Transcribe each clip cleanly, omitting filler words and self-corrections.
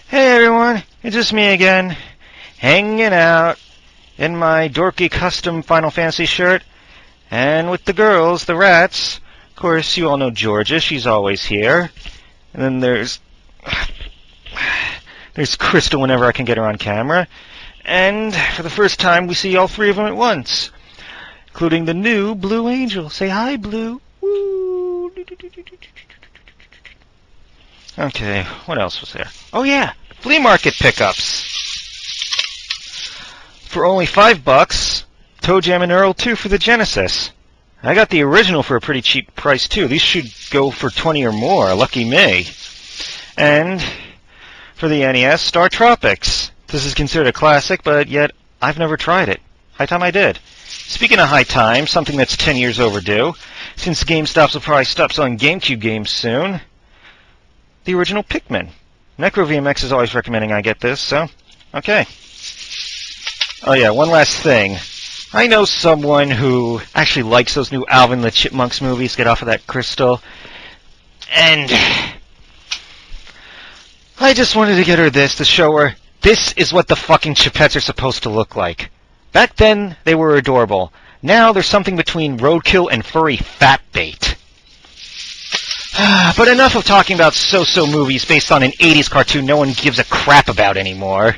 Hey everyone, it's just me again, hanging out in my dorky custom Final Fantasy shirt, and with the girls, the rats. Of course, you all know Georgia, she's always here. And then there's Crystal whenever I can get her on camera. And for the first time, we see all three of them at once, including the new Blue Angel. Say hi, Blue. Woo! Okay, what else was there? Oh yeah, flea market pickups. For only $5, Toe Jam and Earl 2 for the Genesis. I got the original for a pretty cheap price too. These should go for 20 or more, lucky me. And for the NES, Star Tropics. This is considered a classic, but yet I've never tried it. High time I did. Speaking of high time, something that's 10 years overdue, since GameStop will probably stop selling GameCube games soon, the original Pikmin. NecroVMX is always recommending I get this, so okay. Oh yeah, one last thing. I know someone who actually likes those new Alvin and the Chipmunks movies, Get Off of That Crystal, and I just wanted to get her this to show her this is what the fucking Chipettes are supposed to look like. Back then, they were adorable. Now, there's something between roadkill and furry fat bait. But enough of talking about so-so movies based on an 80s cartoon no one gives a crap about anymore.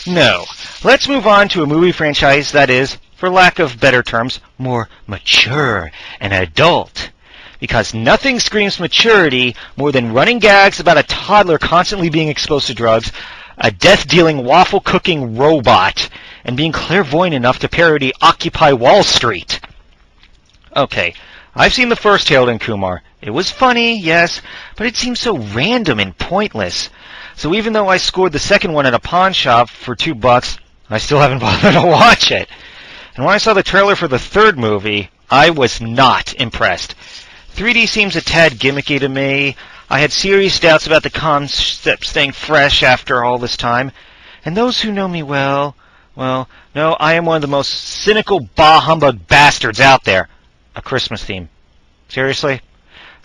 No, let's move on to a movie franchise that is, for lack of better terms, more mature and adult. Because nothing screams maturity more than running gags about a toddler constantly being exposed to drugs, a death-dealing, waffle-cooking robot, and being clairvoyant enough to parody Occupy Wall Street. Okay, I've seen the first Harold Kumar. It was funny, yes, but it seemed so random and pointless. So even though I scored the second one at a pawn shop for $2, I still haven't bothered to watch it. And when I saw the trailer for the third movie, I was not impressed. 3D seems a tad gimmicky to me. I had serious doubts about the concept staying fresh after all this time. And those who know me well, no, I am one of the most cynical bah-humbug bastards out there. A Christmas theme. Seriously?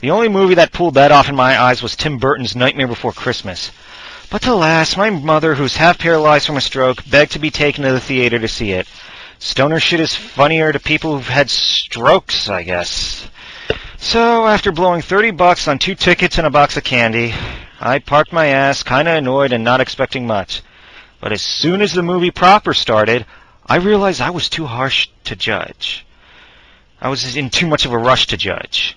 The only movie that pulled that off in my eyes was Tim Burton's Nightmare Before Christmas. But alas, my mother, who's half paralyzed from a stroke, begged to be taken to the theater to see it. Stoner shit is funnier to people who've had strokes, I guess. So, after blowing $30 on 2 tickets and a box of candy, I parked my ass, kinda annoyed and not expecting much. But as soon as the movie proper started, I realized I was too harsh to judge. I was in too much of a rush to judge.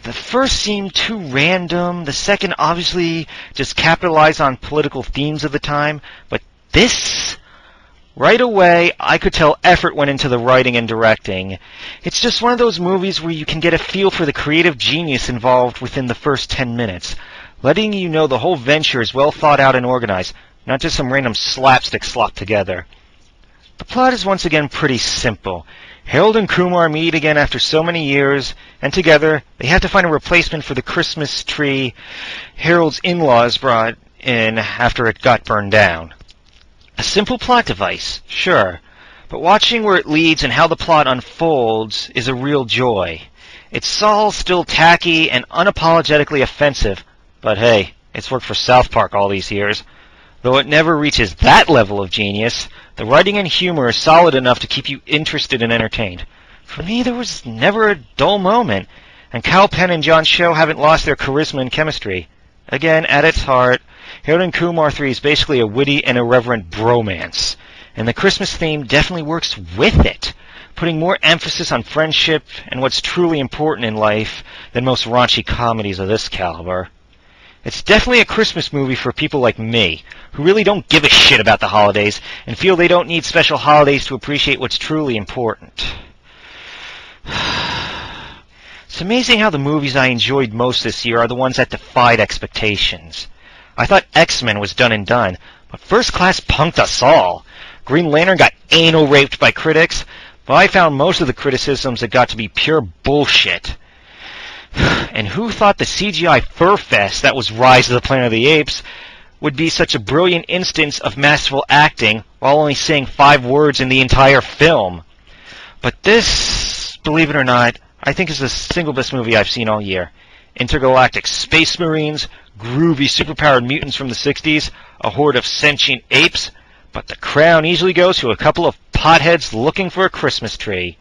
The first seemed too random. The second obviously just capitalized on political themes of the time. But this, right away, I could tell effort went into the writing and directing. It's just one of those movies where you can get a feel for the creative genius involved within the first 10 minutes, letting you know the whole venture is well thought out and organized, not just some random slapstick slopped together. The plot is once again pretty simple. Harold and Kumar meet again after so many years, and together they have to find a replacement for the Christmas tree Harold's in-laws brought in after it got burned down. A simple plot device, sure, but watching where it leads and how the plot unfolds is a real joy. It's all still tacky and unapologetically offensive, but hey, it's worked for South Park all these years. Though it never reaches that level of genius, the writing and humor is solid enough to keep you interested and entertained. For me, there was never a dull moment, and Kal Penn and John Cho haven't lost their charisma and chemistry. Again, at its heart, Harold and Kumar 3 is basically a witty and irreverent bromance, and the Christmas theme definitely works with it, putting more emphasis on friendship and what's truly important in life than most raunchy comedies of this caliber. It's definitely a Christmas movie for people like me, who really don't give a shit about the holidays and feel they don't need special holidays to appreciate what's truly important. It's amazing how the movies I enjoyed most this year are the ones that defied expectations. I thought X-Men was done and done, but First Class punked us all. Green Lantern got anal raped by critics, but I found most of the criticisms that got to be pure bullshit. And who thought the CGI fur fest that was Rise of the Planet of the Apes would be such a brilliant instance of masterful acting while only saying 5 words in the entire film? But this, believe it or not, I think is the single best movie I've seen all year. Intergalactic space marines, groovy superpowered mutants from the 60s, a horde of sentient apes, but the crown easily goes to a couple of potheads looking for a Christmas tree.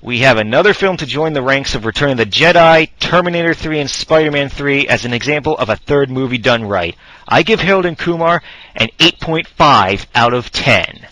We have another film to join the ranks of Return of the Jedi, Terminator 3, and Spider-Man 3 as an example of a third movie done right. I give Harold and Kumar an 8.5 out of 10.